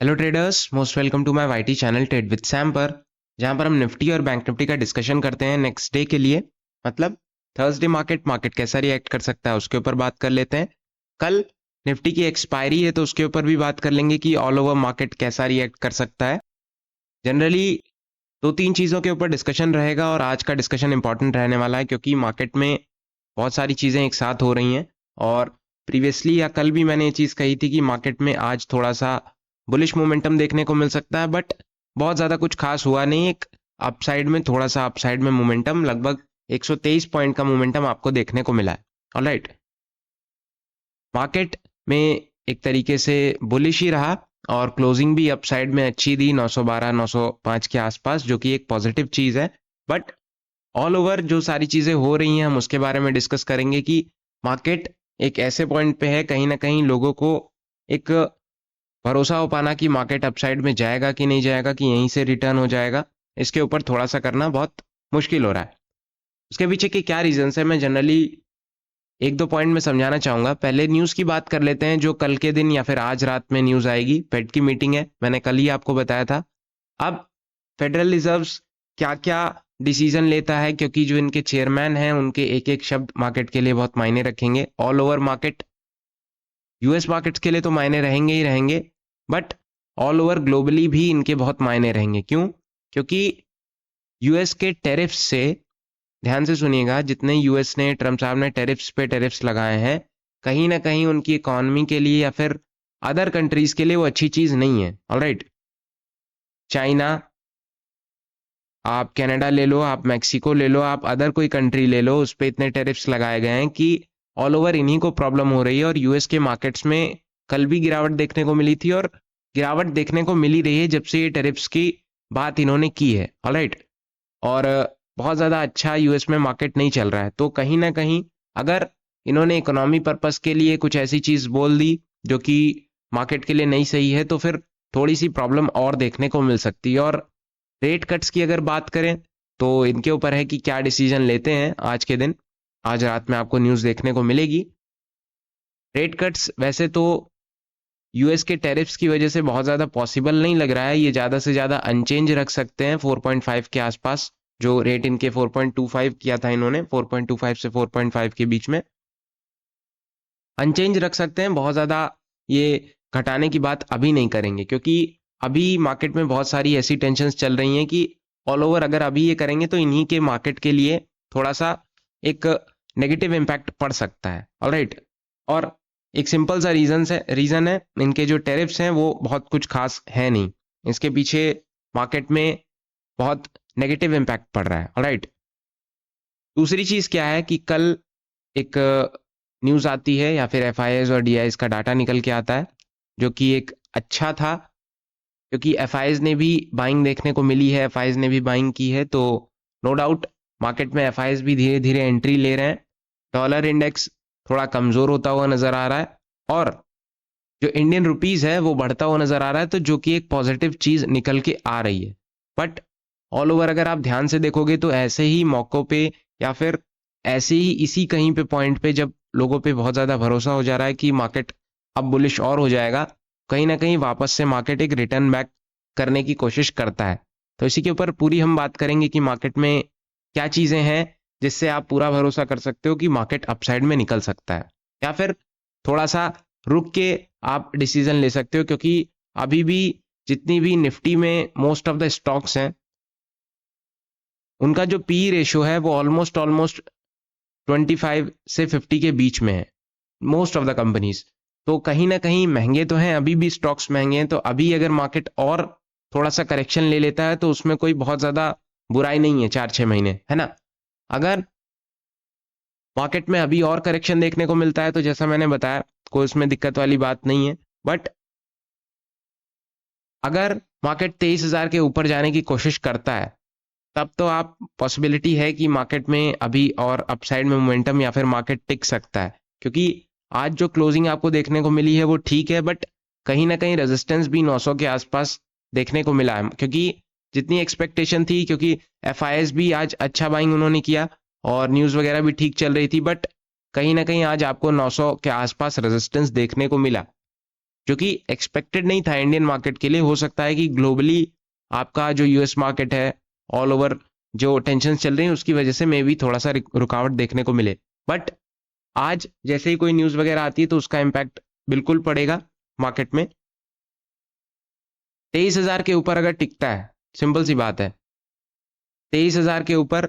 Hello traders, most welcome to my YT channel trade with Sam पर, जहां पर हम निफ्टी और बैंक निफ्टी का डिस्कशन करते हैं नेक्स्ट डे के लिए। मतलब थर्सडे मार्केट कैसा रिएक्ट कर सकता है उसके ऊपर बात कर लेते हैं। कल निफ्टी की एक्सपायरी है तो उसके ऊपर भी बात कर लेंगे कि ऑल ओवर मार्केट कैसा रिएक्ट कर सकता है। जनरली दो तीन चीज़ों के ऊपर डिस्कशन रहेगा और आज का डिस्कशन इंपॉर्टेंट रहने वाला है क्योंकि मार्केट में बहुत सारी चीज़ें एक साथ हो रही हैं। और प्रीवियसली या कल भी मैंने ये चीज़ कही थी कि मार्केट में आज थोड़ा सा बुलिश मोमेंटम देखने को मिल सकता है, बट बहुत ज़्यादा कुछ खास हुआ नहीं। एक अपसाइड में थोड़ा सा अपसाइड में मोमेंटम लगभग 123 पॉइंट का मोमेंटम आपको देखने को मिला है। ऑलराइट, मार्केट में एक तरीके से बुलिश ही रहा और क्लोजिंग भी अपसाइड में अच्छी दी 912 905 के आसपास, जो कि एक पॉजिटिव चीज़ है। बट ऑल ओवर जो सारी चीज़ें हो रही हैं हम उसके बारे में डिस्कस करेंगे कि मार्केट एक ऐसे पॉइंट पे है, कहीं ना कहीं लोगों को एक भरोसा हो पाना कि मार्केट अपसाइड में जाएगा कि नहीं जाएगा, कि यहीं से रिटर्न हो जाएगा, इसके ऊपर थोड़ा सा करना बहुत मुश्किल हो रहा है। उसके पीछे के क्या रीजंस है मैं जनरली एक दो पॉइंट में समझाना चाहूंगा। पहले न्यूज़ की बात कर लेते हैं, जो कल के दिन या फिर आज रात में न्यूज़ आएगी। फेड की मीटिंग है, मैंने कल ही आपको बताया था। अब फेडरल रिजर्व्स क्या क्या डिसीजन लेता है, क्योंकि जो इनके चेयरमैन हैं उनके एक एक शब्द मार्केट के लिए बहुत मायने रखेंगे। All over market, US markets के लिए तो मायने रहेंगे ही रहेंगे, बट ऑल ओवर ग्लोबली भी इनके बहुत मायने रहेंगे। क्यों? क्योंकि यूएस के टेरिफ्स से, ध्यान से सुनिएगा, जितने यूएस ने, ट्रम्प साहब ने टेरिफ्स पे टेरिफ्स लगाए हैं, कहीं ना कहीं उनकी इकोनॉमी के लिए या फिर अदर कंट्रीज के लिए वो अच्छी चीज नहीं है। ऑलराइट, चाइना, आप कनाडा ले लो, आप मैक्सिको ले लो, आप अदर कोई कंट्री ले लो, उस पर इतने टेरिफ्स लगाए गए हैं कि ऑल ओवर इन्हीं को प्रॉब्लम हो रही है। और यूएस के मार्केट्स में कल भी गिरावट देखने को मिली थी और गिरावट देखने को मिली रही है जब से ये टेरिफ्स की बात इन्होंने की है। ऑलराइट, और बहुत ज़्यादा अच्छा यूएस में मार्केट नहीं चल रहा है। तो कहीं ना कहीं अगर इन्होंने इकोनॉमी पर्पस के लिए कुछ ऐसी चीज़ बोल दी जो कि मार्केट के लिए नहीं सही है, तो फिर थोड़ी सी प्रॉब्लम और देखने को मिल सकती है। और रेट कट्स की अगर बात करें तो इनके ऊपर है कि क्या डिसीजन लेते हैं आज के दिन। आज रात में आपको न्यूज़ देखने को मिलेगी। रेट कट्स वैसे तो यूएस के टैरिफ्स की वजह से बहुत ज़्यादा पॉसिबल नहीं लग रहा है। ये ज़्यादा से ज़्यादा अनचेंज रख सकते हैं 4.5 के आसपास। जो रेट इनके 4.25 किया था इन्होंने, 4.25 से 4.5 के बीच में अनचेंज रख सकते हैं। बहुत ज़्यादा ये घटाने की बात अभी नहीं करेंगे, क्योंकि अभी मार्केट में बहुत सारी ऐसी टेंशन्स चल रही हैं कि ऑल ओवर अगर अभी ये करेंगे तो इन्हीं के मार्केट के लिए थोड़ा सा एक नेगेटिव इम्पैक्ट पड़ सकता है। ऑलराइट, और एक सिंपल सा रीज़न है, इनके जो टेरिफ्स हैं वो बहुत कुछ खास है नहीं, इसके पीछे मार्केट में बहुत नेगेटिव इम्पैक्ट पड़ रहा है। ऑलराइट, दूसरी चीज़ क्या है कि कल एक न्यूज़ आती है या फिर एफआईआईज और डीआईज का डाटा निकल के आता है, जो कि एक अच्छा था, क्योंकि एफआईआईज ने भी बाइंग देखने को मिली है, एफआईआईज ने भी बाइंग की है। तो नो डाउट मार्केट में एफआईआईज भी धीरे धीरे एंट्री ले रहे हैं। डॉलर इंडेक्स थोड़ा कमज़ोर होता हुआ नज़र आ रहा है और जो इंडियन रुपीज़ है वो बढ़ता हुआ नज़र आ रहा है, तो जो कि एक पॉजिटिव चीज़ निकल के आ रही है। बट ऑल ओवर अगर आप ध्यान से देखोगे तो ऐसे ही मौक़ों पे या फिर ऐसे ही इसी कहीं पे पॉइंट पे जब लोगों पे बहुत ज़्यादा भरोसा हो जा रहा है कि मार्केट अब बुलिश और हो जाएगा, कहीं ना कहीं वापस से मार्केट एक रिटर्न बैक करने की कोशिश करता है। तो इसी के ऊपर पूरी हम बात करेंगे कि मार्केट में क्या चीज़ें हैं जिससे आप पूरा भरोसा कर सकते हो कि मार्केट अपसाइड में निकल सकता है, या फिर थोड़ा सा रुक के आप डिसीजन ले सकते हो। क्योंकि अभी भी जितनी भी निफ्टी में मोस्ट ऑफ द स्टॉक्स हैं, उनका जो पी रेशियो है वो ऑलमोस्ट ऑलमोस्ट 25 से 50 के बीच में है, मोस्ट ऑफ द कंपनीज। तो कहीं ना कहीं महंगे तो हैं, अभी भी स्टॉक्स महंगे हैं। तो अभी अगर मार्केट और थोड़ा सा करेक्शन ले लेता है तो उसमें कोई बहुत ज़्यादा बुराई नहीं है, 4-6 महीने, है ना। अगर मार्केट में अभी और करेक्शन देखने को मिलता है तो जैसा मैंने बताया, कोई उसमें दिक्कत वाली बात नहीं है। बट अगर मार्केट 23,000 के ऊपर जाने की कोशिश करता है, तब तो आप पॉसिबिलिटी है कि मार्केट में अभी और अपसाइड में मोमेंटम या फिर मार्केट टिक सकता है। क्योंकि आज जो क्लोजिंग आपको देखने को मिली है वो ठीक है, बट कहीं ना कहीं रेजिस्टेंस भी 900 के आसपास देखने को मिला है। क्योंकि जितनी एक्सपेक्टेशन थी, क्योंकि एफआईएस भी आज अच्छा बाइंग उन्होंने किया और न्यूज़ वगैरह भी ठीक चल रही थी, बट कहीं ना कहीं आज आपको 900 के आसपास रेजिस्टेंस देखने को मिला। जो कि एक्सपेक्टेड नहीं था इंडियन मार्केट के लिए। हो सकता है कि ग्लोबली आपका जो यूएस मार्केट है, ऑल ओवर जो टेंशन चल रही है उसकी वजह से मे भी थोड़ा सा रुकावट देखने को मिले। बट आज जैसे ही कोई न्यूज़ वगैरह आती है तो उसका इम्पैक्ट बिल्कुल पड़ेगा मार्केट में। 23,000 के ऊपर अगर टिकता है, सिंपल सी बात है, 23,000 के ऊपर,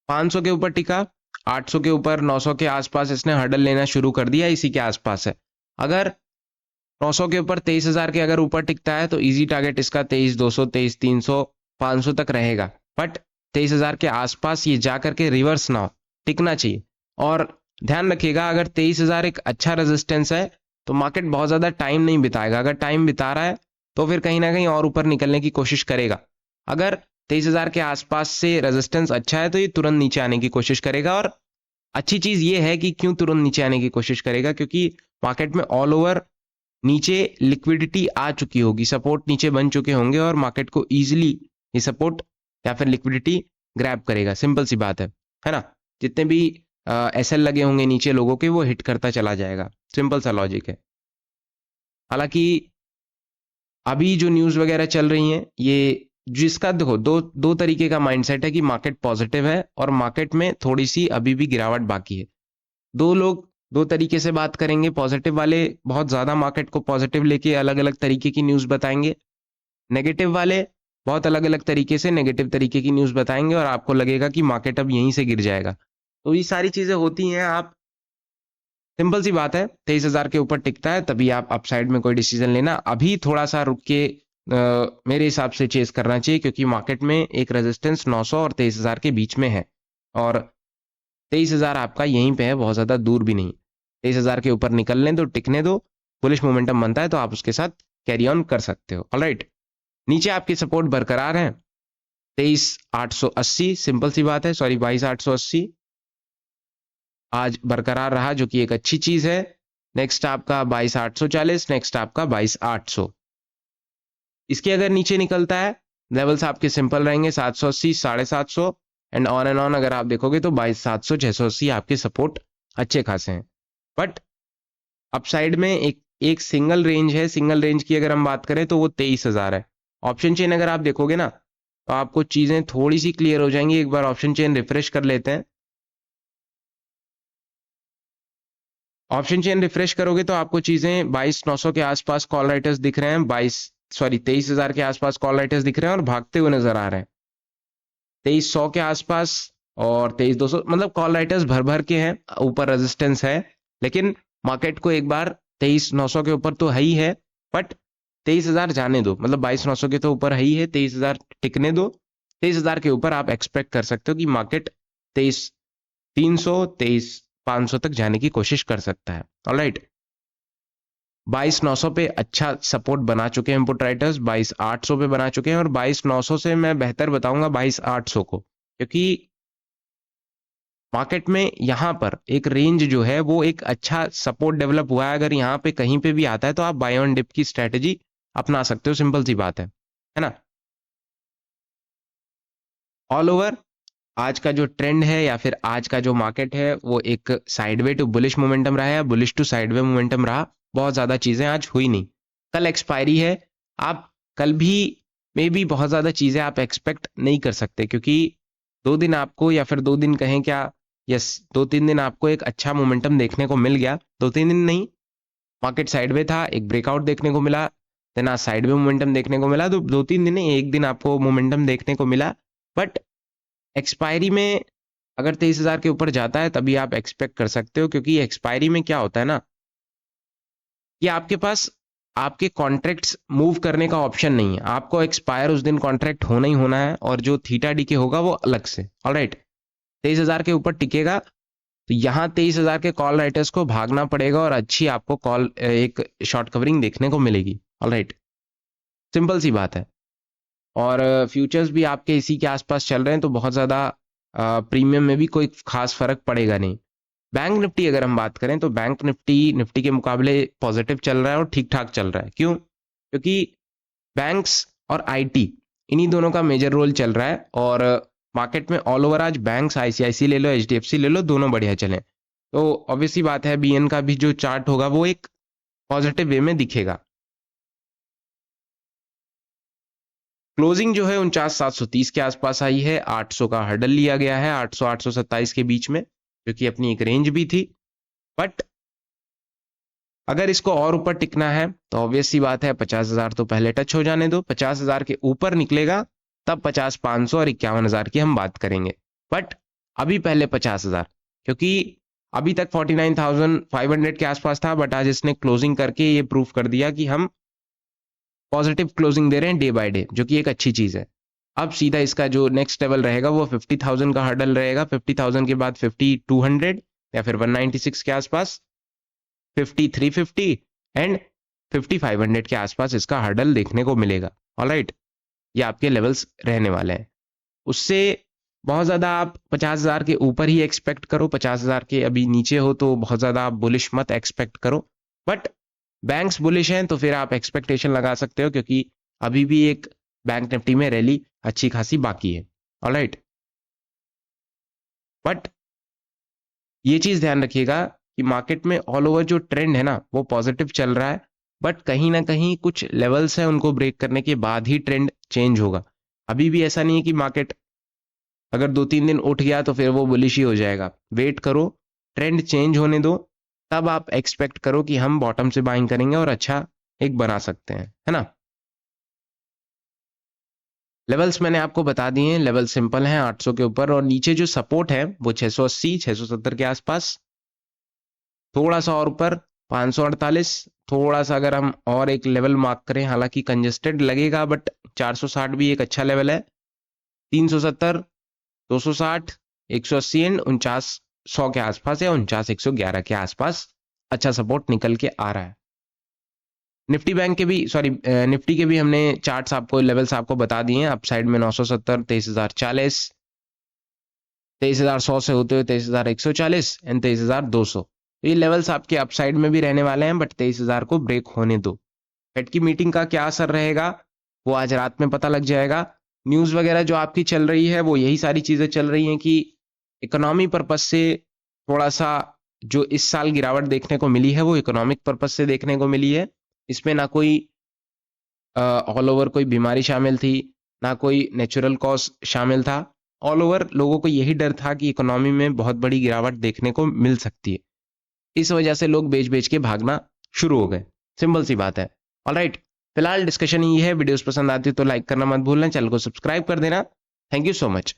500 के ऊपर टिका, 800 के ऊपर, 900 के आसपास इसने हर्डल लेना शुरू कर दिया, इसी के आसपास है। अगर 900 के ऊपर 23,000 के अगर ऊपर टिकता है तो इजी टारगेट इसका 23,200, 23,300, 500 तक रहेगा। बट 23,000 के आसपास ये जा करके रिवर्स ना हो, टिकना चाहिए। और ध्यान रखिएगा, अगर 23,000 एक अच्छा रेजिस्टेंस है तो मार्केट बहुत ज़्यादा टाइम नहीं बिताएगा। अगर टाइम बिता रहा है तो फिर कहीं ना कहीं और ऊपर निकलने की कोशिश करेगा। अगर 23,000 के आसपास से रेजिस्टेंस अच्छा है तो ये तुरंत नीचे आने की कोशिश करेगा। और अच्छी चीज़ ये है कि क्यों तुरंत नीचे आने की कोशिश करेगा, क्योंकि मार्केट में ऑल ओवर नीचे लिक्विडिटी आ चुकी होगी, सपोर्ट नीचे बन चुके होंगे और मार्केट को इजीली ये सपोर्ट या फिर लिक्विडिटी ग्रैब करेगा। सिंपल सी बात है ना। जितने भी एसएल लगे होंगे नीचे लोगों के, वो हिट करता चला जाएगा। सिंपल सा लॉजिक है। हालांकि अभी जो न्यूज़ वगैरह चल रही हैं, ये जिसका देखो दो तरीके का माइंडसेट है कि मार्केट पॉजिटिव है और मार्केट में थोड़ी सी अभी भी गिरावट बाकी है। दो लोग दो तरीके से बात करेंगे। पॉजिटिव वाले बहुत ज़्यादा मार्केट को पॉजिटिव लेके अलग अलग तरीके की न्यूज़ बताएंगे, नेगेटिव वाले बहुत अलग अलग तरीके से नेगेटिव तरीके की न्यूज़ बताएंगे और आपको लगेगा कि मार्केट अब यहीं से गिर जाएगा। तो ये सारी चीज़ें होती हैं। आप सिंपल सी बात है, 23,000 के ऊपर टिकता है तभी आप अपसाइड में कोई डिसीजन लेना। अभी थोड़ा सा रुक के मेरे हिसाब से चेस करना चाहिए, क्योंकि मार्केट में एक रेजिस्टेंस 900 और 23,000 के बीच में है और 23,000 आपका यहीं पे है, बहुत ज़्यादा दूर भी नहीं। 23,000 के ऊपर निकल लें तो टिकने दो, बुलिश मोमेंटम बनता है तो आप उसके साथ कैरी ऑन कर सकते हो। ऑलराइट, नीचे आपकी सपोर्ट बरकरार है 23,880, सिंपल सी बात है, सॉरी 22,880 आज बरकरार रहा, जो कि एक अच्छी चीज है। नेक्स्ट आपका 22,840, नेक्स्ट आपका 22,800। इसके अगर नीचे निकलता है लेवल्स आपके सिंपल रहेंगे 780, 750 एंड ऑन अगर आप देखोगे तो 22,700, 680 आपके सपोर्ट अच्छे खासे हैं। बट अपसाइड में एक सिंगल रेंज है। सिंगल रेंज की अगर हम बात करें तो वो 23,000 है। ऑप्शन चेन अगर आप देखोगे ना तो आपको चीजें थोड़ी सी क्लियर हो जाएंगी। एक बार ऑप्शन चेन रिफ्रेश कर लेते हैं। ऑप्शन चेन रिफ्रेश करोगे तो आपको चीजें 22,900 के आसपास कॉल राइटर्स दिख रहे हैं, 23,000 के आसपास कॉल राइटर्स दिख रहे हैं और भागते हुए नजर आ रहे हैं 23,100 के आसपास और 23,200, मतलब कॉल राइटर्स भर भर के हैं। ऊपर रेजिस्टेंस है, लेकिन मार्केट को एक बार 23,900 के ऊपर तो है ही है, बट 23,000 जाने दो, मतलब 22,900 के तो ऊपर है ही है, 23,000 टिकने दो। 23,000 के ऊपर आप एक्सपेक्ट कर सकते हो कि मार्केट 23,300, 23,500 तक जाने की कोशिश कर सकता है। ऑलराइट, 22,900 पे अच्छा सपोर्ट बना चुके हैं इनपुट राइटर्स, 22,800 पे बना चुके हैं और 22,900 से मैं बेहतर बताऊंगा 22,800 को, क्योंकि मार्केट में यहां पर एक रेंज जो है वो एक अच्छा सपोर्ट डेवलप हुआ है। अगर यहाँ पे कहीं पे भी आता है तो आप बाय ऑन डिप की स्ट्रेटेजी अपना सकते हो। सिंपल सी बात है ना। ऑल ओवर आज का जो ट्रेंड है या फिर आज का जो मार्केट है वो एक साइडवे टू बुलिश मोमेंटम रहा है, बुलिश टू साइडवे मोमेंटम रहा। बहुत ज्यादा चीजें आज हुई नहीं। कल एक्सपायरी है, आप कल भी मे भी बहुत ज्यादा चीजें आप एक्सपेक्ट नहीं कर सकते, क्योंकि 2 दिन आपको या फिर 2 दिन कहें क्या, यस 2-3 दिन आपको एक अच्छा मोमेंटम देखने को मिल गया। 2-3 दिन नहीं, मार्केट साइडवे था, एक ब्रेकआउट देखने को मिला, देन आज साइडवे मोमेंटम देखने को मिला। तो 2-3 दिन नहीं, एक दिन आपको मोमेंटम देखने को मिला। बट एक्सपायरी में अगर 23,000 के ऊपर जाता है तभी आप एक्सपेक्ट कर सकते हो, क्योंकि एक्सपायरी में क्या होता है ना कि आपके पास आपके कॉन्ट्रैक्ट्स मूव करने का ऑप्शन नहीं है। आपको एक्सपायर उस दिन कॉन्ट्रैक्ट होना ही होना है और जो थीटा डी के होगा वो अलग से। ऑलराइट, 23,000 के ऊपर टिकेगा तो यहाँ 23,000 के कॉल राइटर्स को भागना पड़ेगा और अच्छी आपको कॉल एक शॉर्ट कवरिंग देखने को मिलेगी। ऑलराइट, सिंपल सी बात है। और फ्यूचर्स भी आपके इसी के आसपास चल रहे हैं तो बहुत ज़्यादा प्रीमियम में भी कोई खास फर्क पड़ेगा नहीं। बैंक निफ्टी अगर हम बात करें तो बैंक निफ्टी के मुकाबले पॉजिटिव चल रहा है और ठीक ठाक चल रहा है। क्यों? क्योंकि बैंक्स और आईटी इन्हीं दोनों का मेजर रोल चल रहा है और मार्केट में ऑल ओवर आज बैंक्स, आईसीआईसी ले लो, एचडीएफसी ले लो, दोनों बढ़िया चले। तो ऑब्वियसली बात है बीएन का भी जो चार्ट होगा वो एक पॉजिटिव वे में दिखेगा। क्लोजिंग जो है 49,730 के आसपास आई है, 800 का हर्डल लिया गया है, 800 827 के बीच में, जो कि अपनी एक रेंज भी थी। बट अगर इसको और ऊपर टिकना है तो ऑब्वियस सी बात है 50,000 तो पहले टच हो जाने दो, 50,000 के ऊपर निकलेगा तब 50,500 और 51,000 की हम बात करेंगे। बट अभी पहले 50,000, क्योंकि अभी तक 49,500 के आसपास था, बट आज इसने क्लोजिंग करके ये प्रूफ कर दिया कि हम पॉजिटिव क्लोजिंग दे रहे हैं डे बाय डे, जो कि एक अच्छी चीज है। अब सीधा इसका जो नेक्स्ट लेवल रहेगा वो 50,000 का हर्डल रहेगा। 50,000 के बाद 50,200 या फिर 196 के आसपास, 50,350 एंड 50,500 के आसपास इसका हर्डल देखने को मिलेगा। ऑलराइट, ये आपके लेवल्स रहने वाले हैं। उससे बहुत ज्यादा आप 50,000 के ऊपर ही एक्सपेक्ट करो, 50,000 के अभी नीचे हो तो बहुत ज्यादा आप बुलिश मत एक्सपेक्ट करो। बट बैंक्स बुलिश हैं तो फिर आप एक्सपेक्टेशन लगा सकते हो, क्योंकि अभी भी एक बैंक निफ्टी में रैली अच्छी खासी बाकी है। ऑलराइट, बट ये चीज ध्यान रखिएगा कि मार्केट में ऑल ओवर जो ट्रेंड है ना वो पॉजिटिव चल रहा है, बट कहीं ना कहीं कुछ लेवल्स हैं उनको ब्रेक करने के बाद ही ट्रेंड चेंज होगा। अभी भी ऐसा नहीं है कि मार्केट अगर 2-3 दिन उठ गया तो फिर वो बुलिश ही हो जाएगा। वेट करो, ट्रेंड चेंज होने दो, तब आप एक्सपेक्ट करो कि हम बॉटम से बाइंग करेंगे और अच्छा एक बना सकते हैं, है ना। लेवल्स मैंने आपको बता दिए हैं, लेवल सिंपल हैं 800 के ऊपर, और नीचे जो सपोर्ट है वो 680 670 के आसपास, थोड़ा सा और ऊपर 548, थोड़ा सा अगर हम और एक लेवल मार्क करें, हालांकि कंजेस्टेड लगेगा बट 460 भी एक अच्छा लेवल है, 370 260 180 एंड 4900 के आसपास या 49,111 के आसपास अच्छा सपोर्ट निकल के आ रहा है। निफ्टी बैंक के भी निफ्टी के भी हमने चार्ट्स आपको, लेवल्स आपको बता दिए हैं। अप साइड में 970 23,040, 23,100 से होते हुए 23,140 एंड 23,200, तो ये लेवल्स आपके अप साइड में भी रहने वाले हैं, बट 23,000 को ब्रेक होने दो। फेड की मीटिंग का क्या असर रहेगा वो आज रात में पता लग जाएगा। न्यूज वगैरह जो आपकी चल रही है वो यही सारी चीजें चल रही हैं कि इकोनॉमी पर्पज से थोड़ा सा जो इस साल गिरावट देखने को मिली है वो इकोनॉमिक पर्पज से देखने को मिली है। इसमें ना कोई ऑल ओवर कोई बीमारी शामिल थी, ना कोई नेचुरल कॉज शामिल था। ऑल ओवर लोगों को यही डर था कि इकोनॉमी में बहुत बड़ी गिरावट देखने को मिल सकती है, इस वजह से लोग बेच बेच के भागना शुरू हो गए। सिंपल सी बात है। ऑलराइट, फिलहाल डिस्कशन ये है। वीडियोस पसंद आती है तो लाइक करना मत भूलना, चैनल को सब्सक्राइब कर देना। Thank you so much.